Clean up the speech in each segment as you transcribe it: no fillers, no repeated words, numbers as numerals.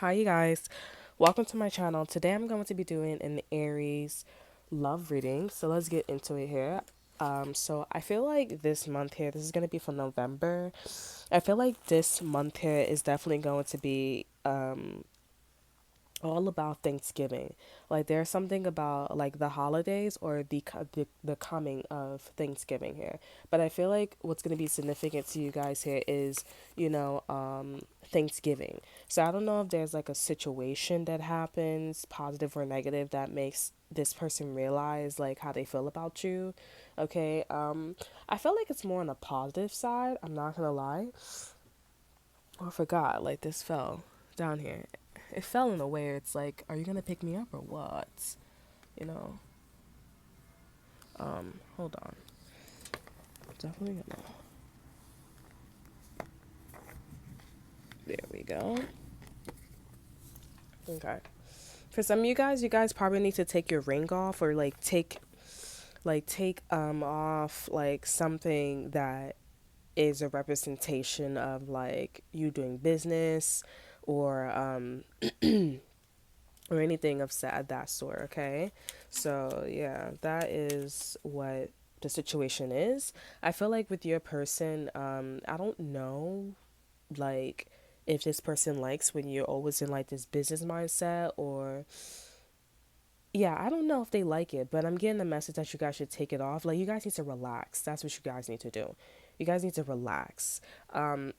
Hi, you guys. Welcome to my channel. Today I'm going to be doing an Aries love reading. So let's get into it here. So I feel like this month here, this is going to be for November. I feel like this month here is definitely going to be all about Thanksgiving. Like there's something about like the holidays or the coming of Thanksgiving here. But I feel like what's going to be significant to you guys here is, Thanksgiving. So I don't know if there's like a situation that happens, positive or negative, that makes this person realize like how they feel about you. Okay? I feel like it's more on a positive side, I'm not going to lie. Oh, I forgot, like this fell down here. It fell in a way it's like, are you gonna pick me up or what? You know? Hold on. Definitely gonna. There we go. Okay. For some of you guys probably need to take your ring off or like take off like something that is a representation of like you doing business or or anything of that sort, okay? So, yeah, that is what the situation is. I feel like with your person, I don't know, like, if this person likes when you're always in like this business mindset or yeah, I don't know if they like it, but I'm getting the message that you guys should take it off. Like, you guys need to relax. That's what you guys need to do. You guys need to relax. Um,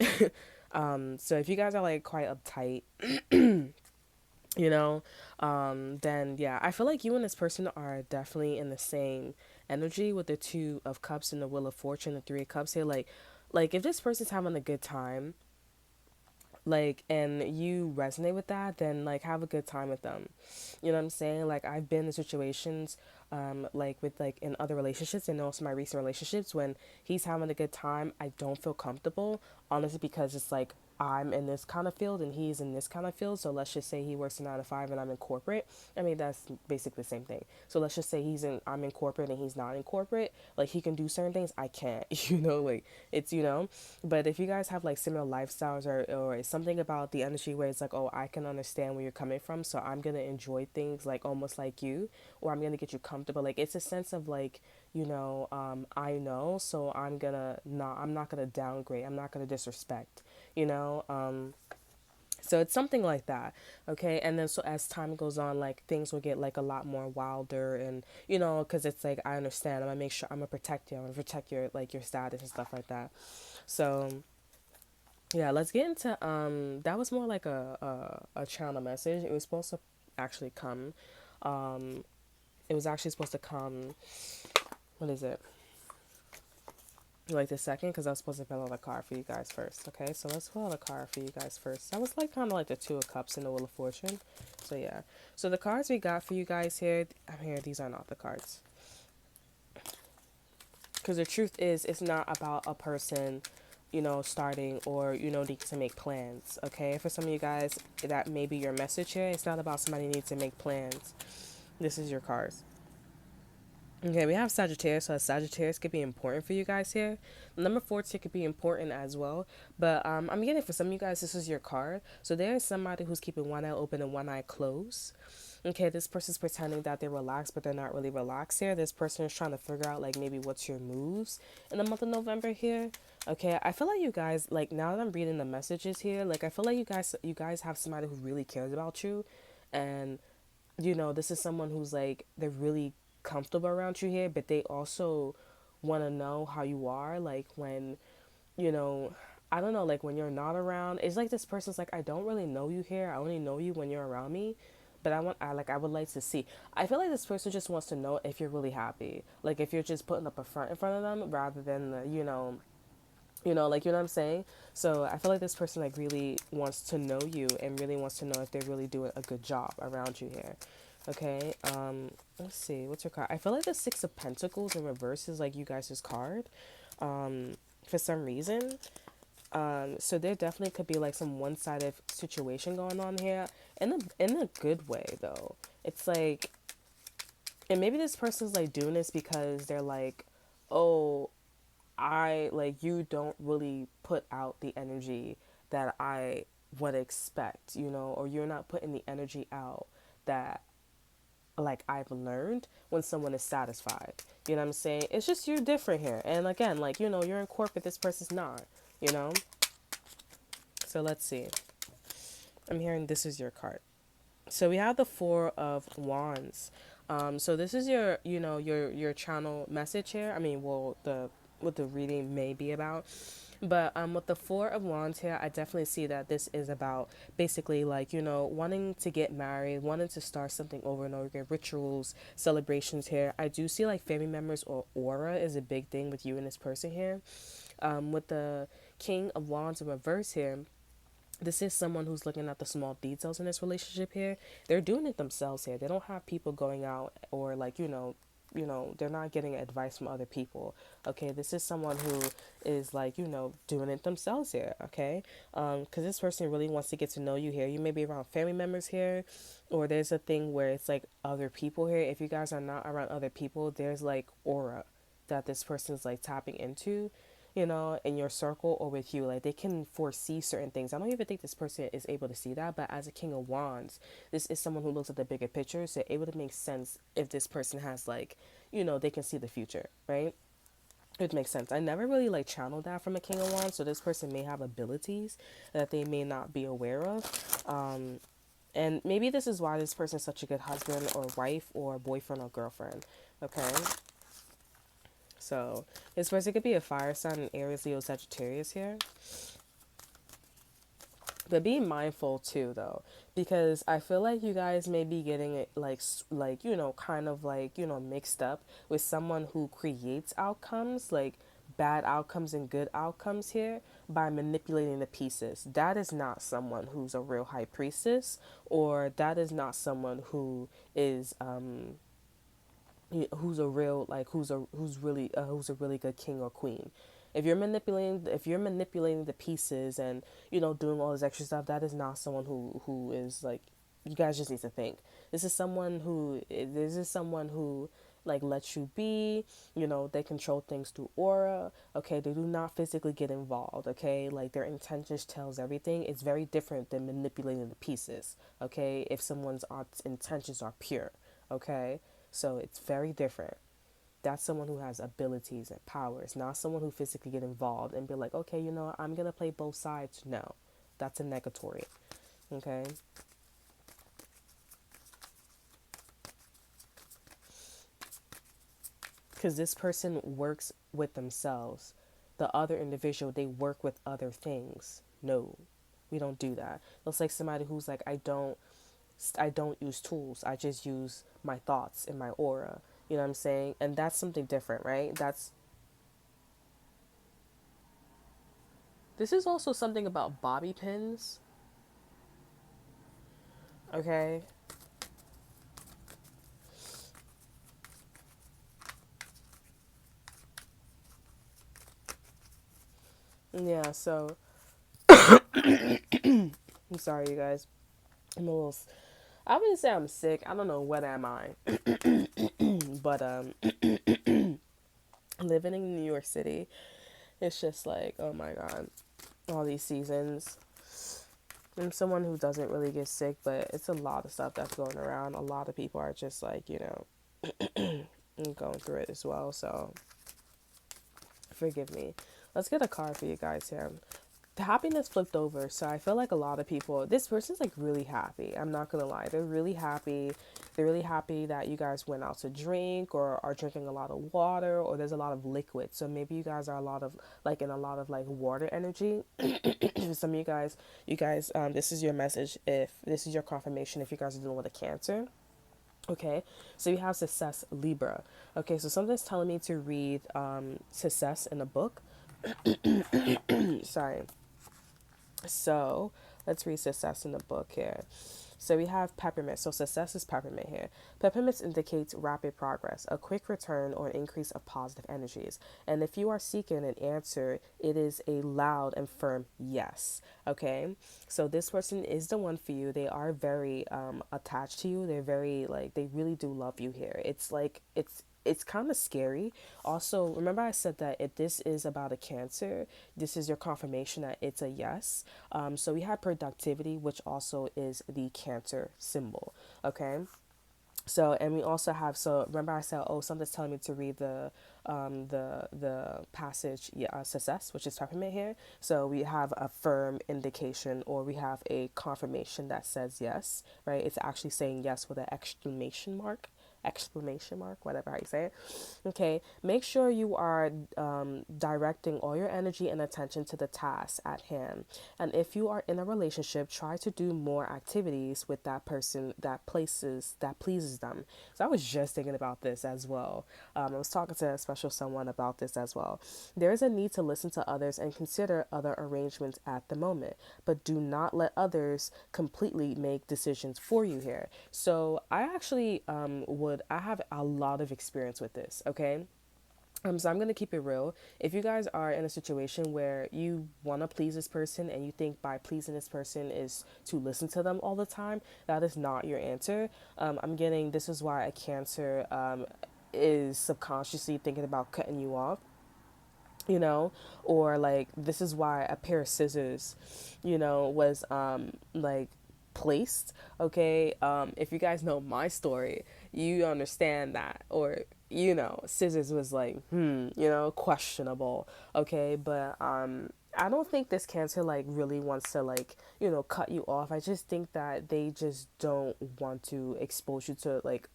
so if you guys are like quite uptight, you know, then yeah, I feel like you and this person are definitely in the same energy with the Two of Cups and the Wheel of Fortune, the Three of Cups here. Like if this person's having a good time, like, and you resonate with that, then like have a good time with them. You know what I'm saying? Like I've been in situations, like with like in other relationships and also my recent relationships when he's having a good time, I don't feel comfortable, honestly, because it's like I'm in this kind of field and he's in this kind of field. So let's just say he works a 9 to 5 and I'm in corporate. I mean, that's basically the same thing. So let's just say I'm in corporate and he's not in corporate. Like he can do certain things, I can't, like it's, but if you guys have like similar lifestyles or it's something about the energy where it's like, oh, I can understand where you're coming from. So I'm going to enjoy things like almost like you, or I'm going to get you comfortable. Like it's a sense of like, I know, so I'm not gonna downgrade. I'm not gonna disrespect, you know. So it's something like that, okay. And then so as time goes on, like things will get like a lot more wilder, and because it's like I understand. I'm gonna make sure I'm gonna protect you. I'm gonna protect your like your status and stuff like that. So yeah, let's get into that was more like a channel message. It was supposed to actually come. Um, it was actually supposed to come. What is it? Like the second, because I was supposed to fill out a card for you guys first. Okay, so let's fill out a card for you guys first. That was like kind of like the Two of Cups and the Wheel of Fortune. So yeah, so the cards we got for you guys here. I'm here. These are not the cards. Because the truth is, it's not about a person, starting or, needing to make plans. Okay, for some of you guys, that may be your message here. It's not about somebody needs to make plans. This is your cards. Okay, we have Sagittarius, so Sagittarius could be important for you guys here. Number 14 could be important as well, but I'm getting for some of you guys, this is your card. So there is somebody who's keeping one eye open and one eye closed. Okay, this person's pretending that they're relaxed, but they're not really relaxed here. This person is trying to figure out like maybe what's your moves in the month of November here. Okay, I feel like you guys, like now that I'm reading the messages here, like I feel like you guys have somebody who really cares about you, and this is someone who's like they're really comfortable around you here, but they also want to know how you are like when you know I don't know, like when you're not around. It's like this person's like, I don't really know you here, I only know you when you're around me, but I would like to see. I feel like this person just wants to know if you're really happy, like if you're just putting up a front in front of them rather than the like, what I'm saying. So I feel like this person like really wants to know you and really wants to know if they're really doing a good job around you here. Okay, let's see, what's your card? I feel like the Six of Pentacles in reverse is like you guys' card, for some reason. So there definitely could be like some one-sided situation going on here, in a good way though. It's like, and maybe this person's like doing this because they're like, oh, I like you don't really put out the energy that I would expect, you know, or you're not putting the energy out that like I've learned when someone is satisfied. You know what I'm saying? It's just you're different here. And again, like, you know, you're in corporate, this person's not, you know? So let's see. I'm hearing this is your card. So we have the Four of Wands. So this is your, you know, your channel message here. I mean, well, the what the reading may be about. But with the Four of Wands here, I definitely see that this is about basically like, you know, wanting to get married, wanting to start something over and over again, rituals, celebrations here. I do see like family members or aura is a big thing with you and this person here. With the King of Wands in reverse here, this is someone who's looking at the small details in this relationship here. They're doing it themselves here. They don't have people going out or like, you know, they're not getting advice from other people. Okay, this is someone who is like, you know, doing it themselves here. Okay, because this person really wants to get to know you here. You may be around family members here, or there's a thing where it's like other people here. If you guys are not around other people, there's like aura that this person's like tapping into, you know, in your circle or with you. Like they can foresee certain things. I don't even think this person is able to see that, but as a King of Wands, this is someone who looks at the bigger picture, so able to make sense if this person has like, you know, they can see the future, right? It makes sense. I never really like channeled that from a King of Wands, so this person may have abilities that they may not be aware of. And maybe this is why this person is such a good husband or wife or boyfriend or girlfriend. Okay. So this person could be a fire sign, an Aries, Leo, Sagittarius here. But be mindful too, though, because I feel like you guys may be getting it like you know, kind of like, you know, mixed up with someone who creates outcomes, like bad outcomes and good outcomes here by manipulating the pieces. That is not someone who's a real high priestess, or that is not someone who is who's a real like who's a really good king or queen. If you're manipulating the pieces and, you know, doing all this extra stuff, that is not someone who is like, you guys just need to think. This is someone who like lets you be, you know, they control things through aura. Okay, they do not physically get involved. Okay, like their intentions tells everything. It's very different than manipulating the pieces. Okay, if someone's intentions are pure. Okay, so it's very different. That's someone who has abilities and powers, not someone who physically get involved and be like, okay, you know, I'm gonna play both sides. No, that's a negatory. Okay, because this person works with themselves. The other individual, they work with other things. No, we don't do that. Looks like somebody who's like, I don't use tools. I just use my thoughts and my aura. You know what I'm saying? And that's something different, right? This is also something about bobby pins. Okay. Yeah, so I'm sorry, you guys. I'm a little. I wouldn't say I'm sick. I don't know what am I, but living in New York City, it's just like, oh my god, all these seasons. I'm someone who doesn't really get sick, but it's a lot of stuff that's going around. A lot of people are just like, you know, going through it as well. So forgive me. Let's get a card for you guys here. The happiness flipped over, so I feel like a lot of people, this person's like really happy. I'm not gonna lie, they're really happy. They're really happy that you guys went out to drink or are drinking a lot of water, or there's a lot of liquid. So maybe you guys are a lot of like in a lot of like water energy. For some of you guys, this is your message. If this is your confirmation, if you guys are dealing with a Cancer. Okay, so you have success, Libra. Okay, so something's telling me to read success in a book. Sorry. So let's read success in the book here. So we have peppermint. So success is peppermint here. Peppermint indicates rapid progress, a quick return, or an increase of positive energies. And if you are seeking an answer, it is a loud and firm yes. Okay. So this person is the one for you. They are very attached to you. They're very like they really do love you here. It's like it's kind of scary. Also, remember I said that if this is about a Cancer, this is your confirmation that it's a yes. So we have productivity, which also is the Cancer symbol. Okay. So, and we also have, so remember I said, oh, something's telling me to read the passage, yeah, success, which is peppermint here. So we have a firm indication, or we have a confirmation that says yes, right? It's actually saying yes with an exclamation mark, whatever how you say it. Okay, make sure you are directing all your energy and attention to the task at hand. And if you are in a relationship, try to do more activities with that person that pleases them. So I was just thinking about this as well. I was talking to a special someone about this as well. There is a need to listen to others and consider other arrangements at the moment, but do not let others completely make decisions for you here. So I actually I have a lot of experience with this. Okay. So I'm gonna keep it real. If you guys are in a situation where you want to please this person and you think by pleasing this person is to listen to them all the time, that is not your answer. I'm getting this is why a Cancer is subconsciously thinking about cutting you off, you know, or like this is why a pair of scissors, was like placed. Okay, if you guys know my story, you understand that, or scissors was like questionable. Okay, but I don't think this Cancer like really wants to like cut you off. I just think that they just don't want to expose you to like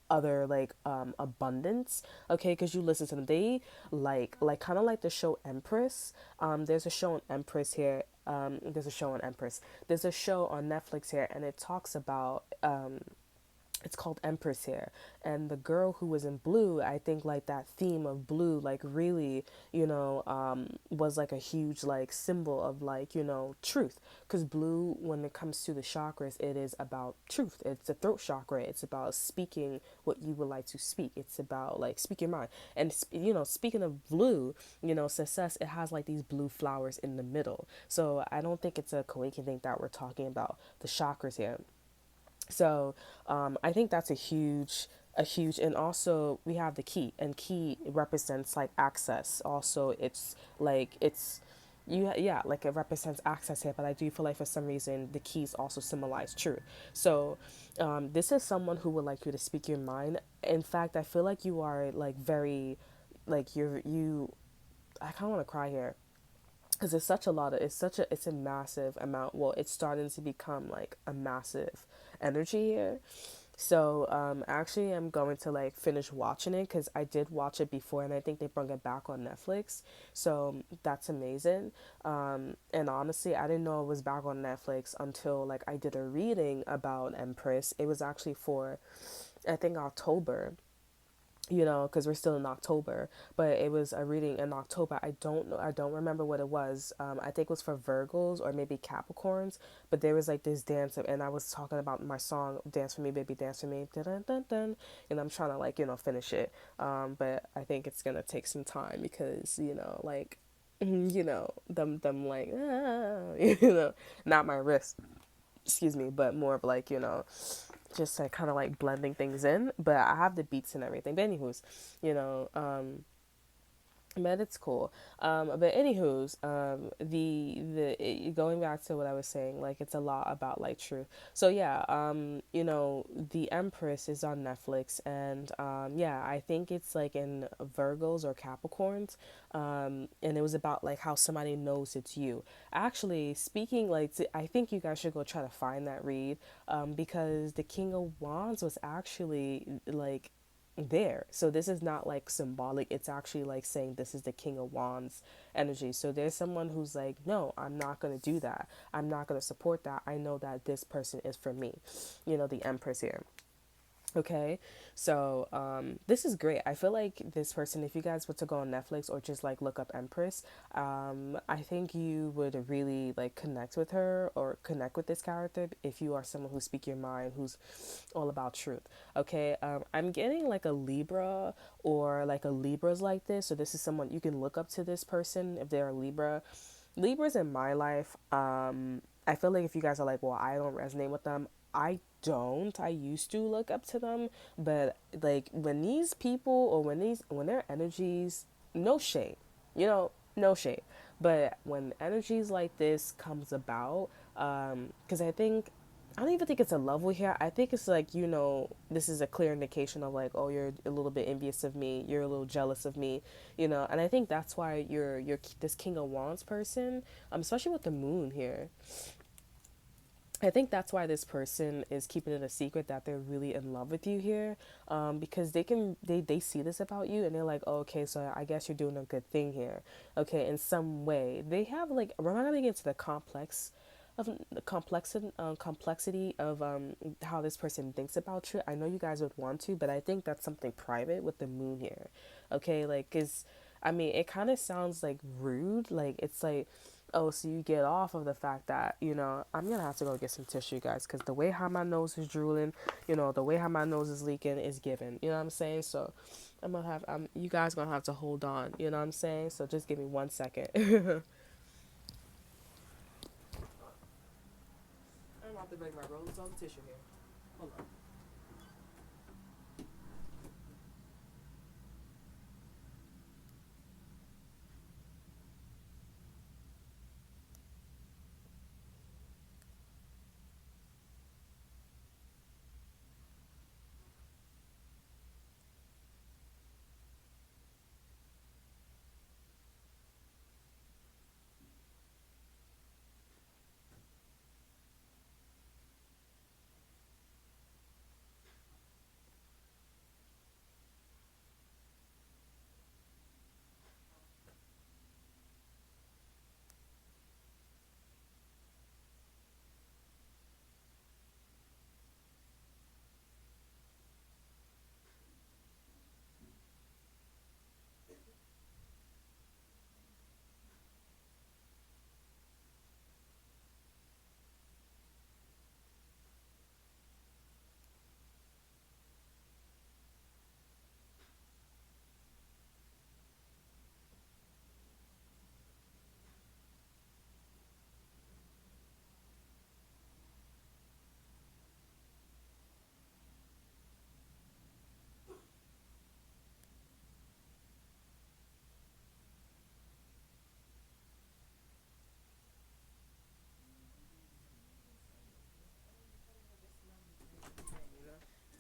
other like abundance. Okay, because you listen to them, they like kind of like the show Empress. There's a show on Empress here. There's a show on Netflix here, and it talks about it's called Empress here. And the girl who was in blue, I think like that theme of blue like really was like a huge like symbol of like truth, because blue, when it comes to the chakras, it is about truth. It's a throat chakra. It's about speaking what you would like to speak. It's about like speak your mind. And speaking of blue, success, it has like these blue flowers in the middle. So I don't think it's a coincidence that we're talking about the chakras here. So I think that's a huge, and also we have the key, and key represents like access. Also, it's like yeah, like it represents access here. But I do feel like for some reason the keys also symbolize truth. So this is someone who would like you to speak your mind. In fact, I feel like you are like very, like you. I kind of want to cry here, because it's such a lot of it's a massive amount. Well, it's starting to become like a massive energy here. So actually I'm going to like finish watching it, because I did watch it before and I think they brought it back on Netflix. So that's amazing. And honestly, I didn't know it was back on Netflix until like I did a reading about Empress. It was actually for, I think, October, because we're still in October, but it was a reading in October. I don't know, I don't remember what it was. I think it was for Virgos or maybe Capricorns, but there was like this dance, and I was talking about my song, Dance for Me, Baby, Dance for Me, dun, dun, dun, dun, and I'm trying to like, finish it. But I think it's gonna take some time because, like, them like, not my wrist, excuse me, but more of like, just like kind of like blending things in. But I have the beats and everything. But anywho's, you know, but it's cool. But anywho's, going back to what I was saying, like it's a lot about like truth. So yeah, the Empress is on Netflix, and yeah, I think it's like in Virgos or Capricorns, and it was about like how somebody knows it's you. Actually, speaking like, I think you guys should go try to find that read, because the King of Wands was actually like there. So this is not like symbolic. It's actually like saying this is the King of Wands energy. So there's someone who's like, no, I'm not going to do that. I'm not going to support that. I know that this person is for me. The Empress here. Okay, so this is great. I feel like this person, if you guys were to go on Netflix or just like look up Empress, I think you would really like connect with her or connect with this character if you are someone who speak your mind, who's all about truth. Okay, I'm getting like a Libra, or like a Libra's like this. So this is someone you can look up to this person if they're a Libra. Libras in my life, I feel like if you guys are like, well, I don't resonate with them, I don't. I used to look up to them, but like when these people or when their energies, no shade, no shade, but when energies like this comes about, because I don't even think it's a level here. I think it's like, this is a clear indication of like, oh, you're a little bit envious of me. You're a little jealous of me, And I think that's why you're this King of Wands person, especially with the moon here. I think that's why this person is keeping it a secret that they're really in love with you here, because they see this about you and they're like, oh, okay, so I guess you're doing a good thing here, okay, in some way. They have like, we're not gonna get into the complexity of how this person thinks about you. I know you guys would want to, but I think that's something private with the moon here, okay, like, cause I mean, it kind of sounds like rude, like it's like, oh, so you get off of the fact that, I'm gonna have to go get some tissue, guys, because the way how my nose is drooling, the way how my nose is leaking is given, you know what I'm saying? So you guys gonna have to hold on, you know what I'm saying? So just give me 1 second. I'm about to break my rolls on tissue here. Hold on.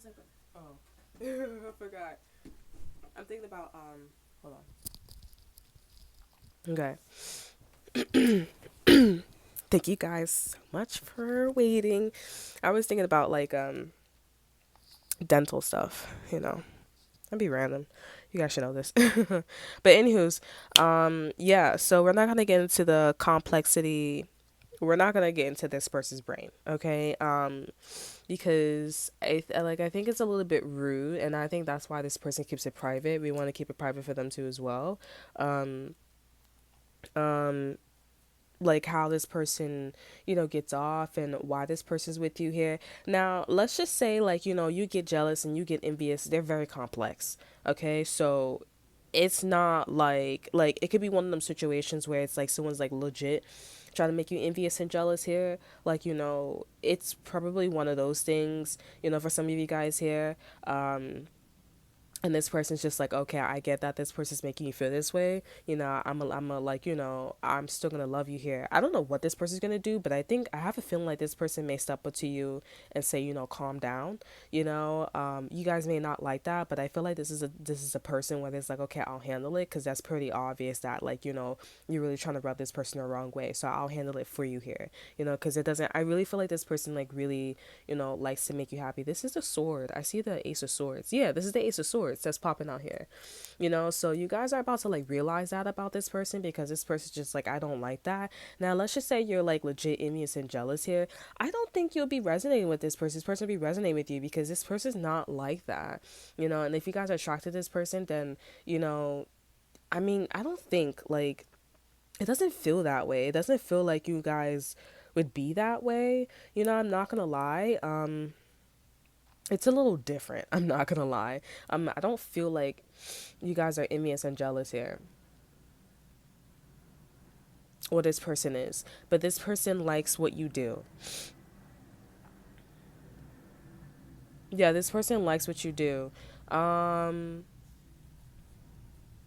It's like, oh, I forgot. I'm thinking about hold on. Okay. Thank you guys so much for waiting. I was thinking about like dental stuff, That'd be random. You guys should know this. But anywho's, yeah, so we're not gonna get into the complexity. We're not gonna get into this person's brain, okay? Because I think it's a little bit rude, and I think that's why this person keeps it private. We want to keep it private for them too as well. Um, um, like how this person, gets off and why this person's with you here. Now, let's just say like, you get jealous and you get envious. They're very complex. Okay? So it's not like it could be one of them situations where it's like someone's like legit trying to make you envious and jealous here. Like, it's probably one of those things, for some of you guys here. And this person's just like, okay, I get that this person's making you feel this way. Like, I'm still gonna love you here. I don't know what this person's gonna do, but I have a feeling like this person may step up to you and say, calm down. You guys may not like that, but I feel like this is a person where it's like, okay, I'll handle it, because that's pretty obvious that like, you're really trying to rub this person the wrong way. So I'll handle it for you here. Because it doesn't. I really feel like this person like really, likes to make you happy. This is the sword. I see the Ace of Swords. Yeah, this is the Ace of Swords that's popping out here. So you guys are about to like realize that about this person, because this person's just like, I don't like that. Now, let's just say you're like legit envious and jealous here. I don't think you'll be resonating with this person. This person will be resonating with you because this person's not like that. And if you guys are attracted to this person, then, I mean, I don't think like it doesn't feel that way. It doesn't feel like you guys would be that way. I'm not gonna lie. It's a little different. I'm not gonna lie. I don't feel like you guys are envious and jealous here. or this person is, but this person likes what you do. Yeah, this person likes what you do. Um,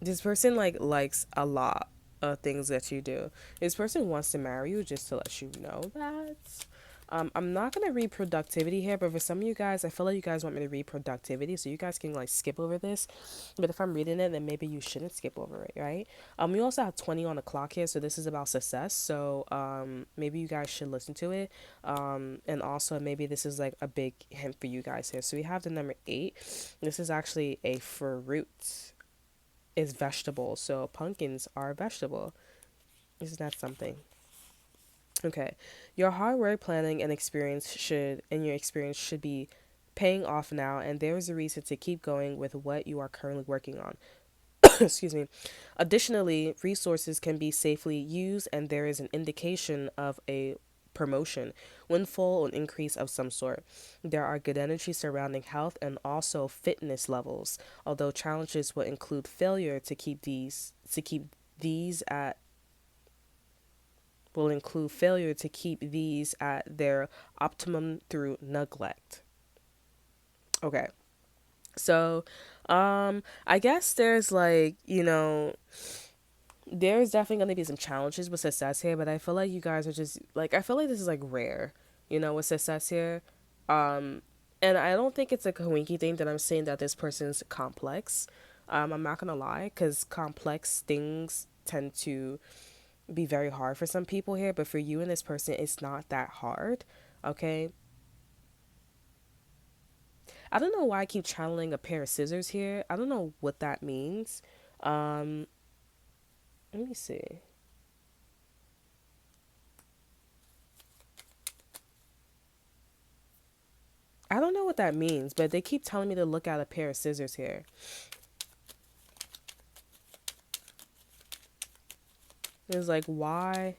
this person like likes a lot of things that you do. This person wants to marry you, just to let you know that. I'm not gonna read productivity here, but for some of you guys, I feel like you guys want me to read productivity, so you guys can like skip over this. But if I'm reading it, then maybe you shouldn't skip over it, right? We also have 20 on the clock here, so this is about success. So maybe you guys should listen to it. And also maybe this is like a big hint for you guys here. So we have the number 8. This is actually a fruit. Is vegetable, so pumpkins are a vegetable. Isn't that something? Okay. Your hard work, planning, and your experience should be paying off now, and there is a reason to keep going with what you are currently working on. Excuse me. Additionally, resources can be safely used, and there is an indication of a promotion, windfall, or increase of some sort. There are good energy surrounding health and also fitness levels, although challenges will include failure these at to keep these at their optimum through neglect. Okay. So, I guess there's like, there's definitely going to be some challenges with success here, but I feel like you guys are just like, I feel like this is like rare, with success here. Um, and I don't think it's a coinky thing that I'm saying that this person's complex. I'm not going to lie, because complex things tend to be very hard for some people here, but for you and this person, it's not that hard. Okay. I don't know why I keep channeling a pair of scissors here. I don't know what that means. Um, let me see. I don't know what that means, but they keep telling me to look at a pair of scissors here. It's like, why?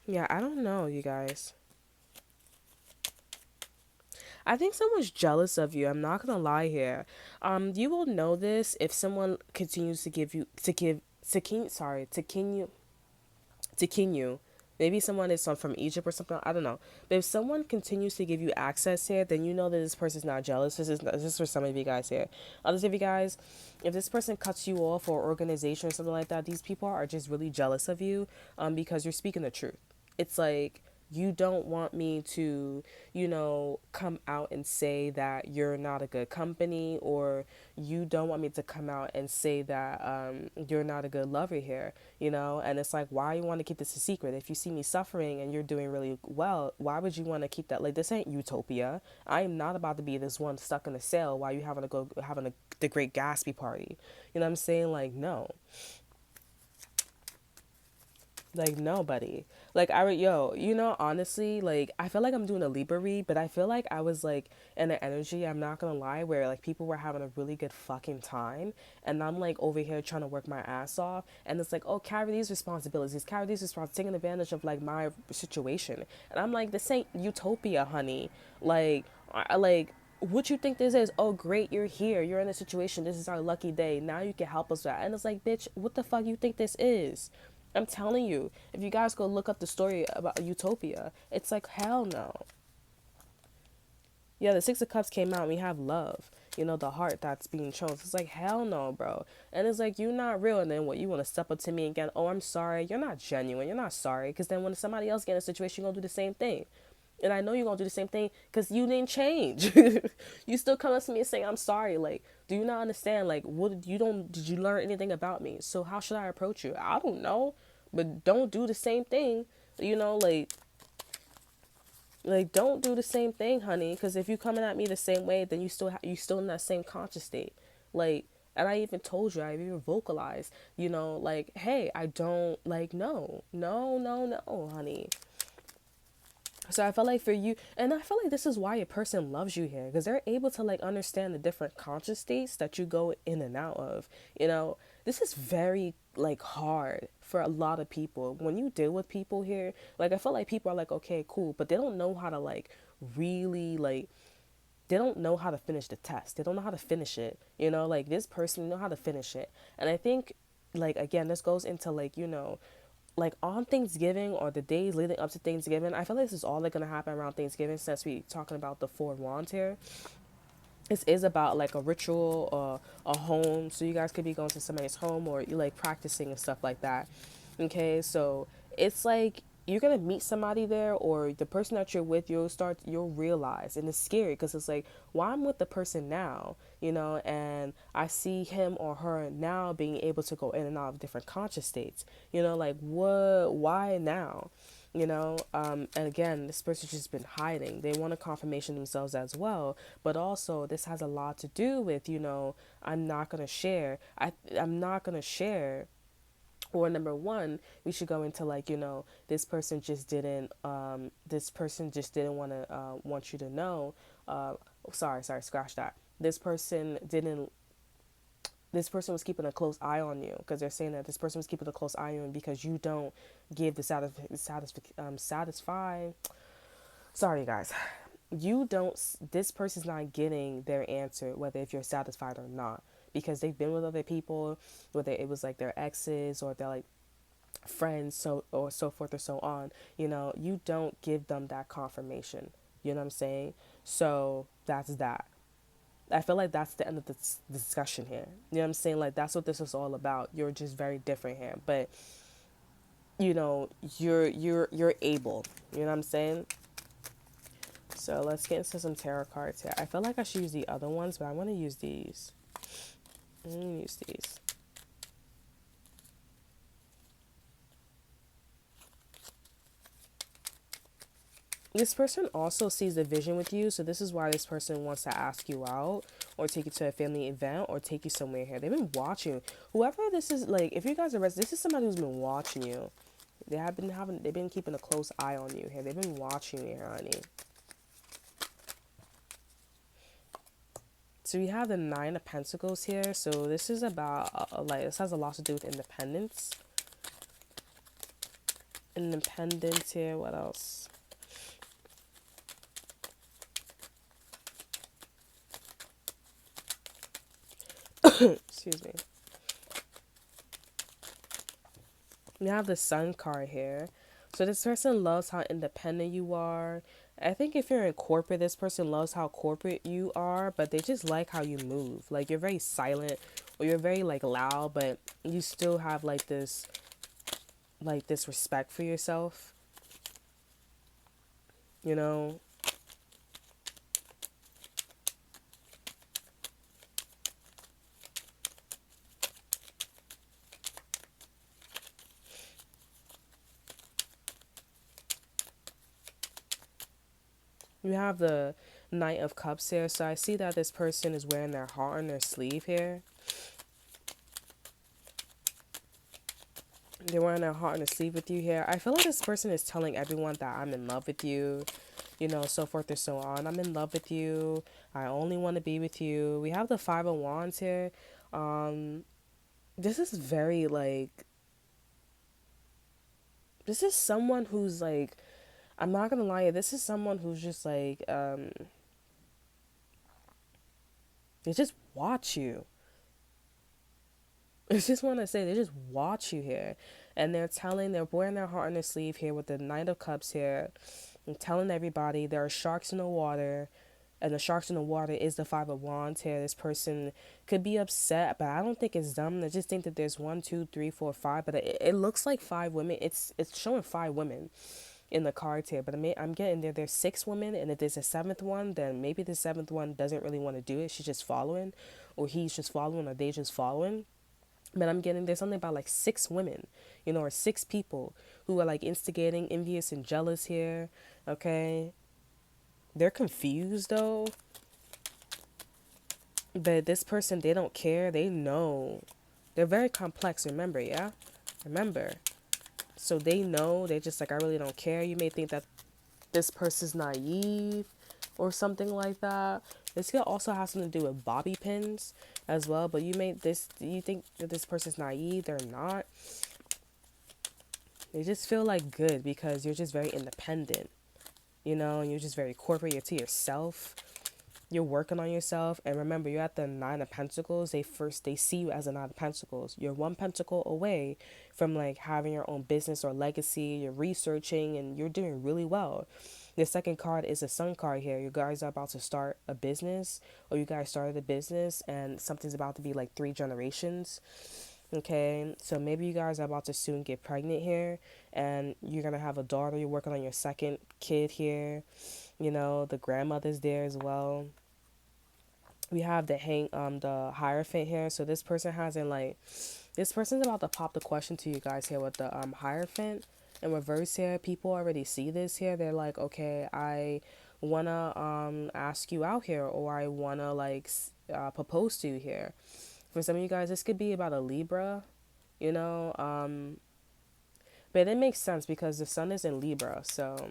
Yeah, I don't know, you guys. I think someone's jealous of you. I'm not gonna lie here. You will know this if someone continues to give you to kin sorry to kin you. Maybe someone is from Egypt or something. I don't know. But if someone continues to give you access here, then you know that this person's not jealous. This is for some of you guys here. Others of you guys, if this person cuts you off or organization or something like that, these people are just really jealous of you, because you're speaking the truth. It's like you don't want me to, come out and say that you're not a good company, or you don't want me to come out and say that you're not a good lover here, and it's like, why you want to keep this a secret? If you see me suffering and you're doing really well, why would you want to keep that? Like, this ain't utopia. I am not about to be this one stuck in a cell while you having the great Gatsby party. You know what I'm saying? Like, no. Like, nobody. Like, honestly, like, I feel like I'm doing a Libra read, but I feel like I was, like, in an energy, I'm not gonna lie, where, like, people were having a really good fucking time, and I'm, like, over here trying to work my ass off, and it's like, oh, carry these responsibilities, taking advantage of, like, my situation. And I'm like, this ain't utopia, honey. Like, what you think this is? Oh, great, you're here. You're in a situation. This is our lucky day. Now you can help us with that. And it's like, bitch, what the fuck you think this is? I'm telling you, if you guys go look up the story about Utopia, it's like, hell no. Yeah, the Six of Cups came out and we have love. The heart that's being chosen. It's like, hell no, bro. And it's like, you're not real. And then what, you want to step up to me again? Oh, I'm sorry. You're not genuine. You're not sorry. Because then when somebody else get in a situation, you're going to do the same thing. And I know you're going to do the same thing because you didn't change. You still come up to me and say, I'm sorry. Like, do you not understand? Like, did you learn anything about me? So how should I approach you? I don't know. But don't do the same thing. Like, don't do the same thing, honey. Because if you coming at me the same way, then you still in that same conscious state. Like, and I even told you, I even vocalized, like, hey, I don't, like, no, no, no, no, honey. So I feel like for you, and I feel like this is why a person loves you here, because they're able to like understand the different conscious states that you go in and out of. This is very like hard for a lot of people. When you deal with people here, like I feel like people are like, okay, cool, but they don't know how to like really like they don't know how to finish the test. They don't know how to finish it. You know, like this person know how to finish it. And I think like again, this goes into like, you know, like on Thanksgiving or the days leading up to Thanksgiving, I feel like this is all like gonna happen around Thanksgiving since we talking about the four wands here. This is about like a ritual or a home, so you guys could be going to somebody's home or you like practicing and stuff like that. Okay, so it's like you're gonna meet somebody there, or the person that you're with, you'll realize, and it's scary because it's like, well, I'm with the person now, you know, and I see him or her now being able to go in and out of different conscious states, you know, like what, why now? You know, and again, this person's just been hiding. They want a confirmation themselves as well, but also this has a lot to do with, you know, I'm not gonna share. Or number one, we should go into like, you know, this person just didn't want you to know. uh sorry, scratch that. This person was keeping a close eye on you, because they're saying that this person was keeping a close eye on you because you don't give the satisfy. Sorry, guys. You don't. This person's not getting their answer, whether if you're satisfied or not, because they've been with other people, whether it was like their exes or they're like friends, so or so forth or so on. You know, you don't give them that confirmation. You know what I'm saying? So that's that. I feel like that's the end of the discussion here. You know what I'm saying? Like that's what this is all about. You're just very different here, but you know, you're able. You know what I'm saying? So let's get into some tarot cards here. I feel like I should use the other ones, but I want to use these. I'm gonna use these. This person also sees a vision with you, so this is why this person wants to ask you out or take you to a family event or take you somewhere here. They've been watching. Whoever this is, like, if you guys are this is somebody who's been watching you. They've been keeping a close eye on you here. They've been watching you, honey. So we have the Nine of Pentacles here. So this is about like this has a lot to do with independence. Independence here. What else? Excuse me. We have the Sun card here. So this person loves how independent you are. I think if you're in corporate, this person loves how corporate you are, but they just like how you move. Like you're very silent or you're very like loud, but you still have like this respect for yourself. You know, you have the Knight of Cups here. So I see that this person is wearing their heart on their sleeve here. They're wearing their heart on their sleeve with you here. I feel like this person is telling everyone that I'm in love with you, you know, so forth and so on. I'm in love with you. I only want to be with you. We have the Five of Wands here. This is very like, this is someone who's like, I'm not gonna lie, this is someone who's just like, they just watch you. I just want to say they just watch you here, and they're wearing their heart on their sleeve here with the Knight of Cups here, and telling everybody there are sharks in the water, and the sharks in the water is the Five of Wands here. This person could be upset, but I don't think it's them. I just think that there's one, two, three, four, five, but it looks like five women. It's showing five women in the cards here, but I'm getting there. There's six women, and if there's a seventh one, then maybe the seventh one doesn't really want to do it. She's just following, or he's just following, or they just following. But I'm getting there's something about like six women, you know, or six people who are like instigating, envious, and jealous here. Okay, they're confused though. But this person, they don't care. They know. They're very complex. Remember, yeah, remember. So they know. They're just like, I really don't care. You may think that this person's naive or something like that, This could also have something to do with bobby pins as well. But you think that this person's naive? They're not. They just feel like good because you're just very independent, and you're just very corporate. You're to yourself. You're working on yourself. And remember, you're at the Nine of Pentacles. They see you as a Nine of Pentacles. You're one pentacle away from like having your own business or legacy. You're researching and you're doing really well. The second card is a sun card here. You guys are about to start a business, or you guys started a business and something's about to be like 3 generations. Okay, so maybe you guys are about to soon get pregnant here, and you're gonna have a daughter. You're working on your second kid here. The grandmother's there as well. We have the Hierophant here. So this person's about to pop the question to you guys here with the Hierophant in reverse here. People already see this here. They're like, okay, I wanna ask you out here, or I wanna propose to you here. For some of you guys, this could be about a Libra, you know, but it makes sense because the sun is in Libra. So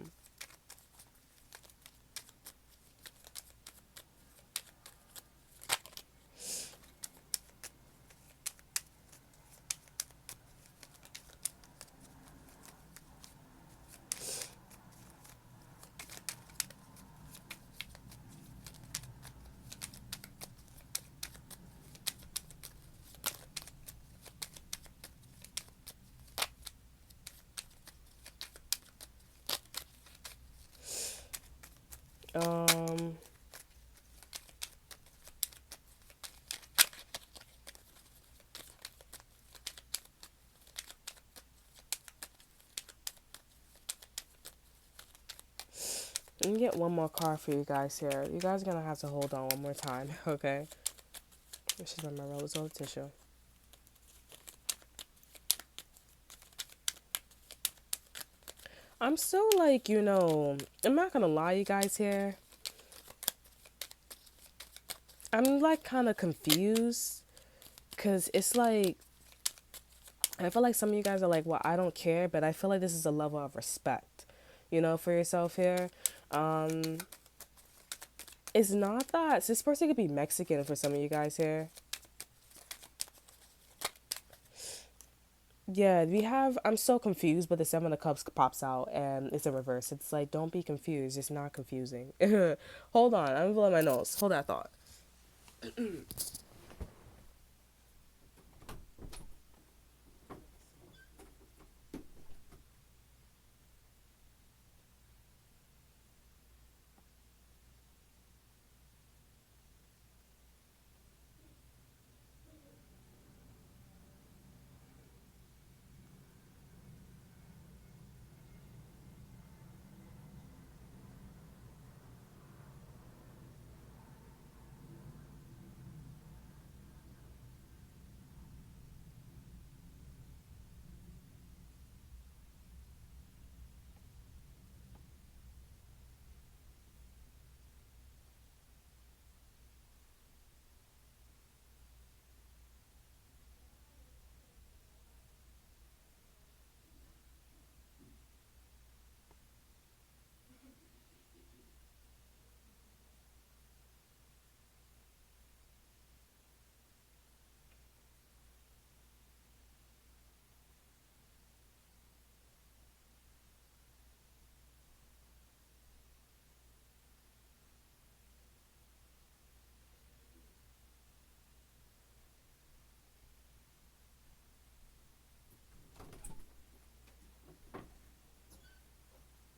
um let me get one more card for you guys here. You guys are gonna have to hold on one more time, okay? This is my rose gold tissue. I'm still like, I'm not gonna lie, you guys here. I'm like kind of confused because it's like, I feel like some of you guys are like, well, I don't care, but I feel like this is a level of respect, for yourself here. Um, it's not that. This person could be Mexican for some of you guys here. Yeah, I'm so confused, but the Seven of Cups pops out and it's a reverse. It's like, don't be confused. It's not confusing. Hold on. I'm blowing my nose. Hold that thought.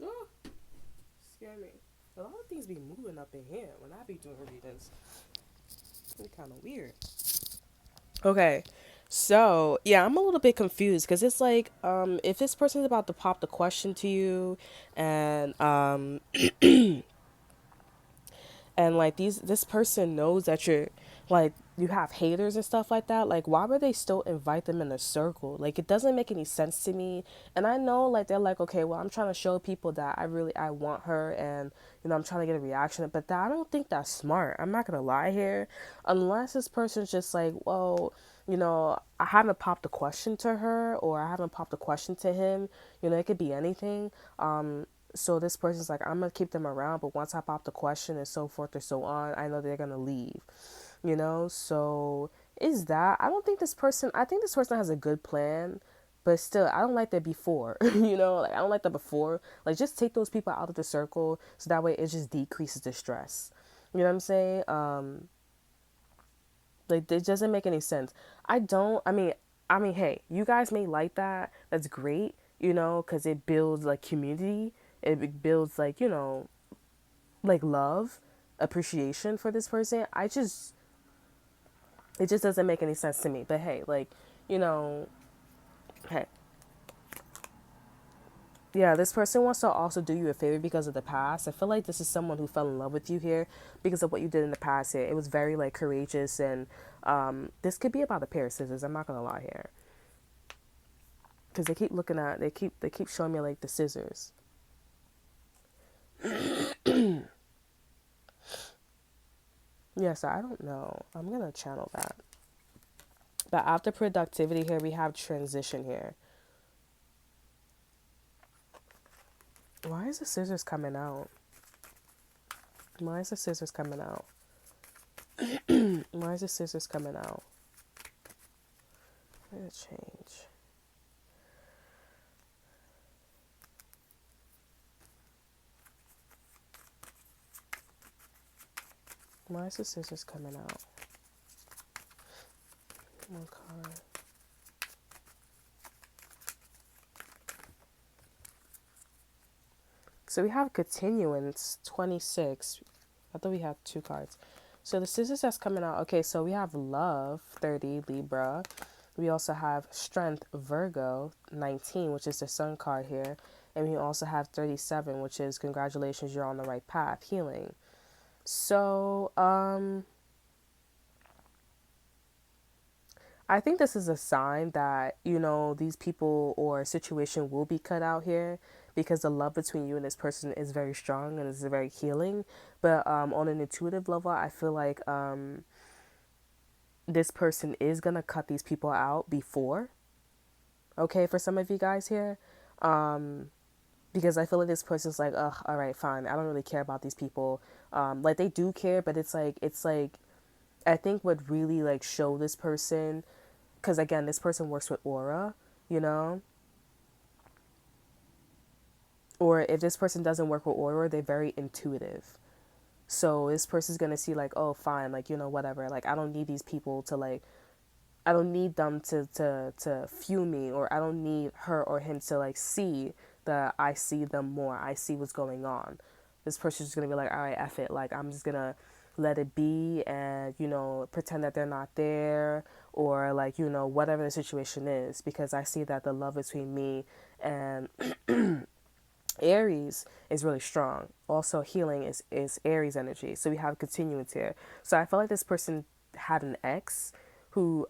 Oh, scare me. A lot of things be moving up in here when I be doing readings. It's kind of weird. Okay. So, yeah, I'm a little bit confused because it's like, if this person's about to pop the question to you and like this person knows that you're like you have haters and stuff like that, like why would they still invite them in a circle? Like it doesn't make any sense to me. And I know like they're like, okay, well, I'm trying to show people that I want her, and I'm trying to get a reaction, but I don't think that's smart. I'm not gonna lie here. Unless this person's just like, well, I haven't popped a question to her, or I haven't popped a question to him. It could be anything. So this person's like, I'm gonna keep them around, but once I pop the question and so forth or so on, I know they're gonna leave. You know, so is that I don't think this person I think this person has a good plan, but still I don't like that before. You know, like I don't like that before. Like just take those people out of the circle so that way it just decreases the stress. You know what I'm saying? Like it doesn't make any sense. I mean, hey, you guys may like that. That's great, you know, because it builds like community. It builds like, you know, like love, appreciation for this person. It just doesn't make any sense to me. But hey, like, you know, hey, yeah, this person wants to also do you a favor because of the past. I feel like this is someone who fell in love with you here because of what you did in the past here. It was very like courageous and this could be about a pair of scissors. I'm not gonna lie here. Because they keep looking at they keep showing me like the scissors. Yeah, so I don't know. I'm gonna channel that. But after productivity here, we have transition here. Why is the scissors coming out? Why is the scissors coming out? Why is the scissors coming out? I'm gonna change. Why is the scissors coming out? One card. So we have continuance 26. I thought we had two cards. So the scissors that's coming out. Okay, so we have love 30 Libra. We also have strength Virgo 19, which is the sun card here. And we also have 37, which is congratulations, you're on the right path, healing. So, I think this is a sign that, you know, these people or situation will be cut out here because the love between you and this person is very strong and is very healing. But on an intuitive level, I feel like this person is going to cut these people out before, okay, for some of you guys here. Because I feel like this person's like, ugh, all right, fine. I don't really care about these people. Like they do care, but it's like, I think what really like show this person because again, this person works with aura, you know, or if this person doesn't work with aura, they're very intuitive. So this person's gonna see like, oh, fine, like you know, whatever. Like I don't need these people to like, I don't need them to fuel me, or I don't need her or him to like see that I see them more. I see what's going on. This person's just gonna be like, all right, F it. Like I'm just gonna let it be and you know pretend that they're not there or like you know whatever the situation is because I see that the love between me and Aries is really strong. Also, healing is Aries energy. So we have continuance here. So I feel like this person had an ex who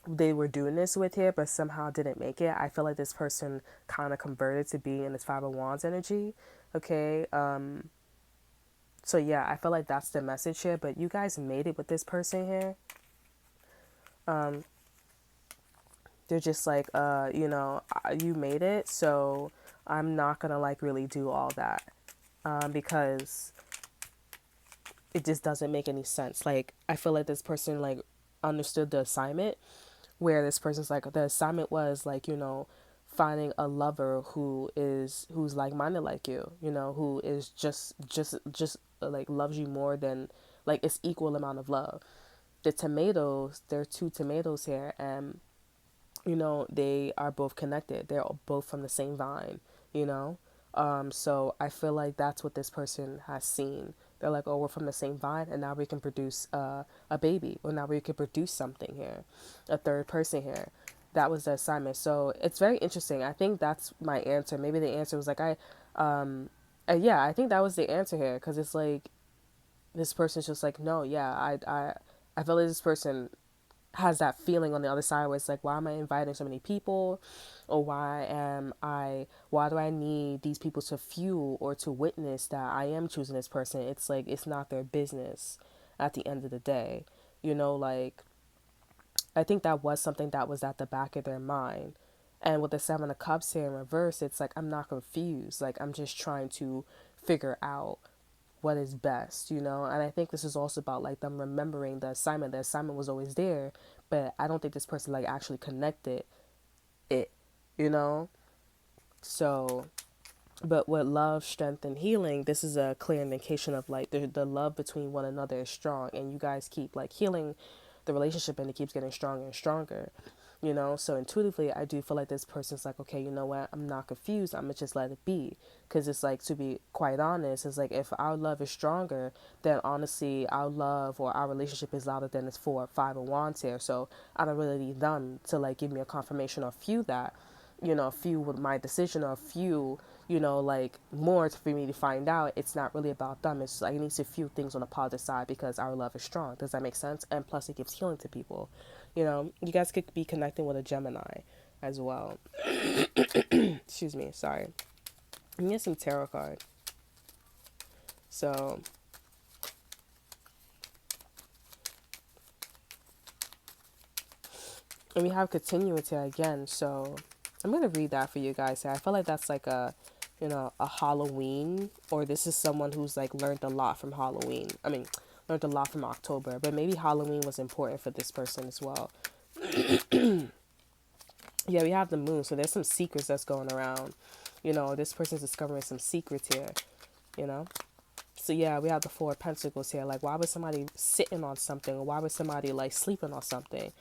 they were doing this with here, but somehow didn't make it. I feel like this person kind of converted to being in this Five of Wands energy. Okay. So yeah, I feel like that's the message here. But you guys made it with this person here. They're just like, you know, you made it, so I'm not gonna like really do all that because it just doesn't make any sense. Like, I feel like this person like understood the assignment, where this person's like, the assignment was like, you know, finding a lover who's like minded like you know, who is just like loves you more than like it's equal amount of love. The tomatoes, there are two tomatoes here, and you know, they are both connected. They're both from the same vine, you know? So I feel like that's what this person has seen. They're like, oh, we're from the same vine, and now we can produce a baby. Or now we can produce something here, a third person here. That was the assignment. So it's very interesting. I think that's my answer. Maybe the answer was like, yeah, I think that was the answer here. Because it's like, this person's just like, no, yeah, I feel like this person has that feeling on the other side where it's like, why am I inviting so many people? Or why do I need these people to fuel or to witness that I am choosing this person? It's like, it's not their business at the end of the day. You know, like, I think that was something that was at the back of their mind. And with the Seven of Cups here in reverse, it's like I'm not confused. Like I'm just trying to figure out what is best, you know? And I think this is also about like them remembering the assignment. The assignment was always there, but I don't think this person like actually connected it, you know? So, but with love, strength, and healing, this is a clear indication of like the love between one another is strong, and you guys keep like healing the relationship, and it keeps getting stronger and stronger, you know. So intuitively, I do feel like this person's like, okay, you know what, I'm not confused, I'm gonna just let it be, because it's like, to be quite honest, it's like if our love is stronger, then honestly our love or our relationship is louder than it's 4 or 5 of wands here. So I don't really need them to like give me a confirmation or few that, you know, few with my decision, or few, you know, like more for me to find out it's not really about them. It's like it needs a few things on the positive side because our love is strong. Does that make sense? And plus it gives healing to people. You know, you guys could be connecting with a Gemini as well. Excuse me, sorry. And get some tarot card. So, and we have continuity again. So I'm gonna read that for you guys. I feel like that's like a, you know, a Halloween, or this is someone who's like learned a lot from Halloween. I mean, learned a lot from October, but maybe Halloween was important for this person as well. Yeah, we have the moon, so there's some secrets that's going around. You know, this person's discovering some secrets here, you know? So yeah, we have the Four of Pentacles here. Like, why was somebody sitting on something? Or why was somebody like sleeping on something?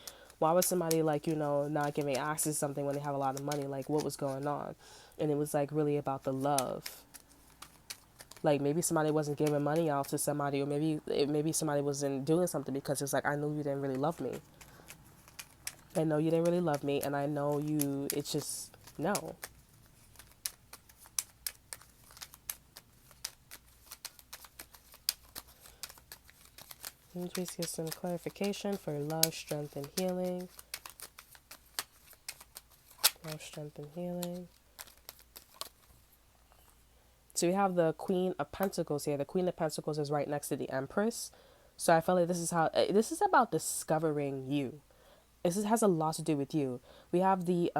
Why was somebody like, you know, not giving access to something when they have a lot of money? Like, what was going on? And it was like really about the love. Like maybe somebody wasn't giving money out to somebody, or maybe somebody wasn't doing something because it's like, I knew you didn't really love me. I know you didn't really love me, and I know you. It's just no. Let me just get some clarification for love, strength, and healing. Love, strength, and healing. So we have the Queen of Pentacles here. The Queen of Pentacles is right next to the Empress. So I feel like this is about discovering you. Has a lot to do with you. We have the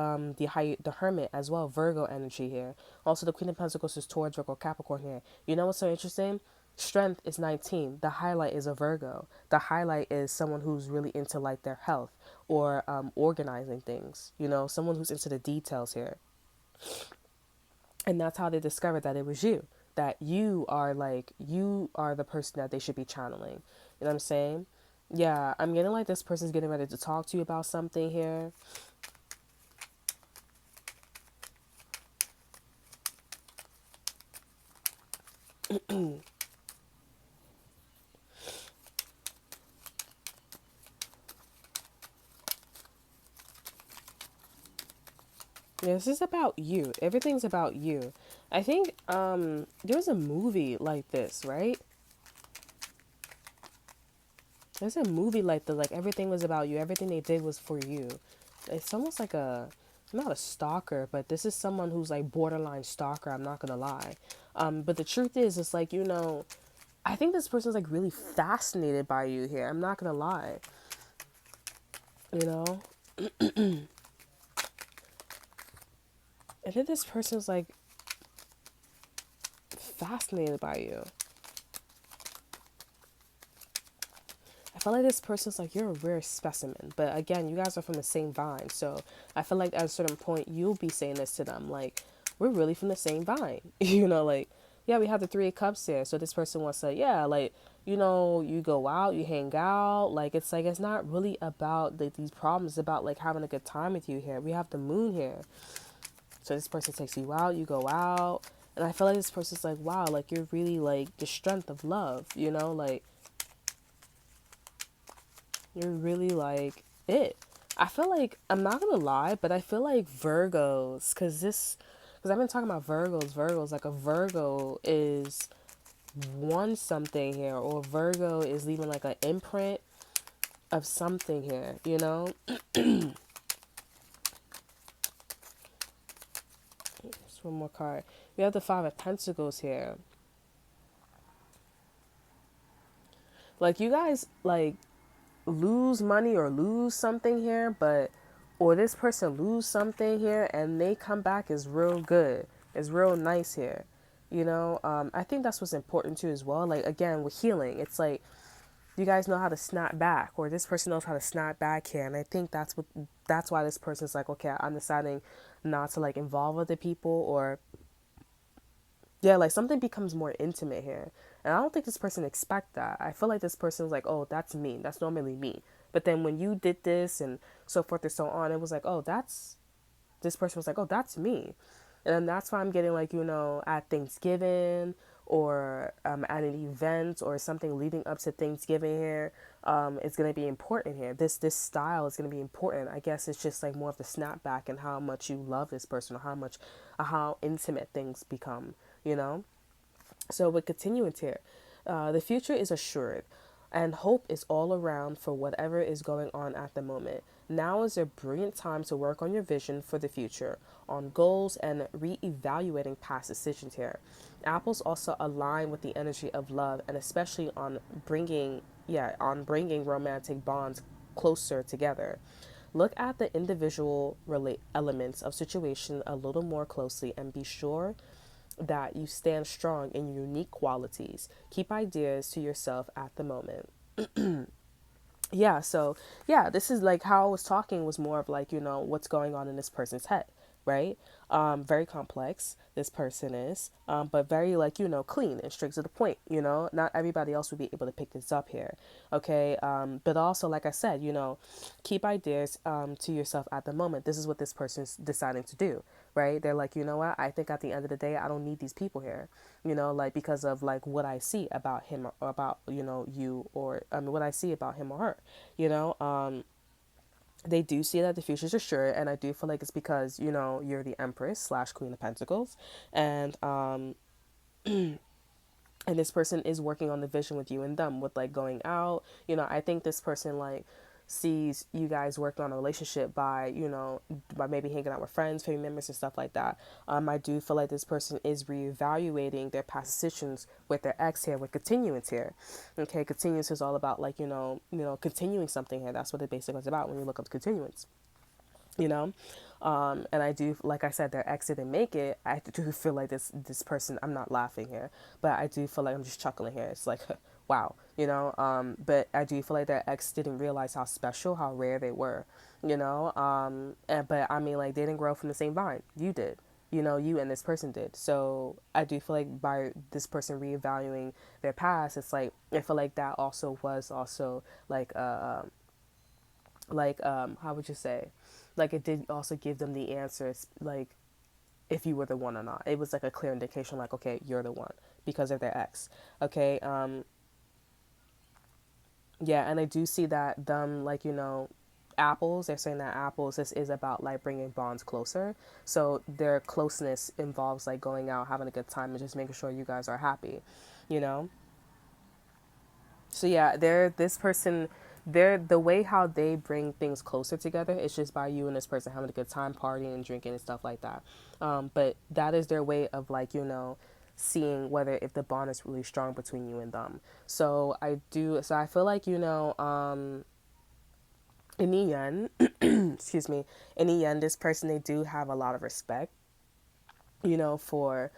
Hermit as well, Virgo energy here. Also, the Queen of Pentacles is towards Virgo, Capricorn here. You know what's so interesting? Strength is 19. The highlight is a Virgo. The highlight is someone who's really into like their health, or organizing things. You know, someone who's into the details here. And that's how they discovered that it was you. That you are the person that they should be channeling. You know what I'm saying? Yeah, I'm getting like this person's getting ready to talk to you about something here. Yeah, this is about you. Everything's about you. I think there was a movie like this, right? There's a movie like the like everything was about you. Everything they did was for you. It's almost like a, not a stalker, but this is someone who's like borderline stalker, I'm not gonna lie. But the truth is, it's like, you know, I think this person's like really fascinated by you here. I'm not gonna lie. You know? I think this person's like fascinated by you. I feel like this person's like, you're a rare specimen. But again, you guys are from the same vine. So I feel like at a certain point, you'll be saying this to them. Like, we're really from the same vine. You know, like, yeah, we have the Three of Cups here. So this person wants to, yeah, like, you know, you go out, you hang out. Like, it's not really about these problems. It's about like having a good time with you here. We have the moon here. So this person takes you out, you go out. And I feel like this person's like, wow, like, you're really like the strength of love, you know, like, you're really like it. I feel like, I'm not gonna lie, but I feel like Virgos, because I've been talking about Virgos, like a Virgo is one something here, or Virgo is leaving like an imprint of something here, you know? Just one more card. We have the Five of Pentacles here. Like, you guys, like, lose money or lose something here, but or this person lose something here and they come back is real good, is real nice here. I think that's what's important too as well. Like again, with healing, it's like you guys know how to snap back, or this person knows how to snap back here, and I think that's why this person's like, okay, I'm deciding not to like involve other people, or yeah, like something becomes more intimate here. And I don't think this person expect that. I feel like this person's like, oh, that's me. That's normally me. But then when you did this and so forth and so on, it was like, oh, that's this person was like, oh, that's me. And then that's why I'm getting like, at Thanksgiving or at an event or something leading up to Thanksgiving here, it's gonna be important here. This style is gonna be important. I guess it's just like more of the snapback and how much you love this person, or how intimate things become, you know? So with continuance here, the future is assured and hope is all around for whatever is going on at the moment. Now is a brilliant time to work on your vision for the future, on goals and re-evaluating past decisions here. Apples also align with the energy of love and especially on bringing romantic bonds closer together. Look at the individual relate elements of situation a little more closely and be sure that you stand strong in your unique qualities. Keep ideas to yourself at the moment. Yeah, so yeah, this is like how I was talking was more of like, what's going on in this person's head, right? Very complex, this person is, but very like, clean and straight to the point, not everybody else would be able to pick this up here. Okay. But also, like I said, keep ideas to yourself at the moment. This is what this person's deciding to do, right? They're like, you know what? I think at the end of the day, I don't need these people here, like because of like what I see about him or about, you, or what I see about him or her, you know. They do see that the future's assured, and I do feel like it's because, you're the Empress slash Queen of Pentacles, and and this person is working on the vision with you and them with like going out. I think this person like sees you guys working on a relationship by, by maybe hanging out with friends, family members, and stuff like that. I do feel like this person is reevaluating their past decisions with their ex here, with continuance here. Okay, continuance is all about like, continuing something here. That's what it basically is about when you look up continuance, you know. And I do, like I said, their ex didn't make it. I do feel like this person, I'm not laughing here, but I do feel like I'm just chuckling here. It's like wow, but I do feel like their ex didn't realize how special, how rare they were, but I mean, like, they didn't grow from the same vine. You did, you and this person did. So I do feel like by this person reevaluating their past, it's like I feel like that also was also like how would you say, like, it did also give them the answers, like, if you were the one or not. It was like a clear indication, like, okay, you're the one, because of their ex. Okay. Yeah, and I do see that them, like, apples, they're saying that apples, this is about like bringing bonds closer. So their closeness involves like going out, having a good time, and just making sure you guys are happy, you know. So yeah, they're this person. They're the way how they bring things closer together. It's just by you and this person having a good time, partying and drinking and stuff like that. But that is their way of like, seeing whether if the bond is really strong between you and them. So I do. So I feel like, in the end, excuse me, in the end, this person, they do have a lot of respect, for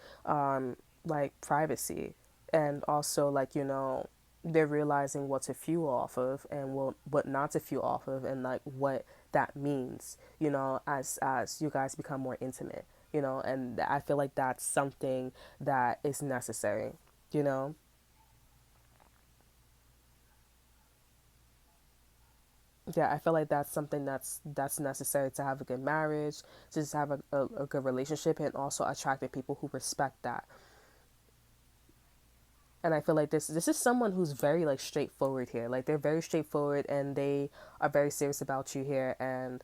like privacy, and also like, they're realizing what to fuel off of and what not to fuel off of, and like what that means, as you guys become more intimate, and I feel like that's something that is necessary, you know. Yeah, I feel like that's something that's necessary to have a good marriage, to just have a good relationship, and also attracting people who respect that. And I feel like this is someone who's very like straightforward here. Like, they're very straightforward and they are very serious about you here, and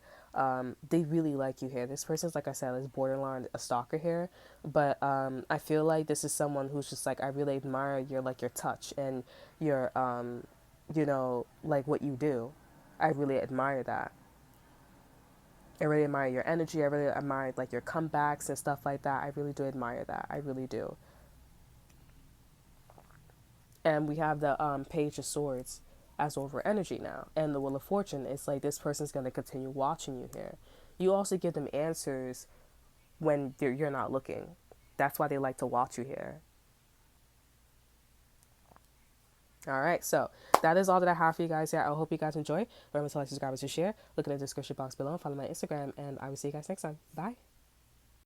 they really like you here. This person's, like I said, is borderline a stalker here, but I feel like this is someone who's just like, I really admire your touch and your like what you do. I really admire that. I really admire your energy. I really admire like your comebacks and stuff like that. I really do admire that. I really do. And we have the Page of Swords. as over energy now. And the Wheel of Fortune, it's like this person's going to continue watching you here. You also give them answers when you're not looking. That's why they like to watch you here. All right, so that is all that I have for you guys here. I hope you guys enjoy. Remember to like, subscribe, and share. Look in the description box below and follow my Instagram, and I will see you guys next time. Bye.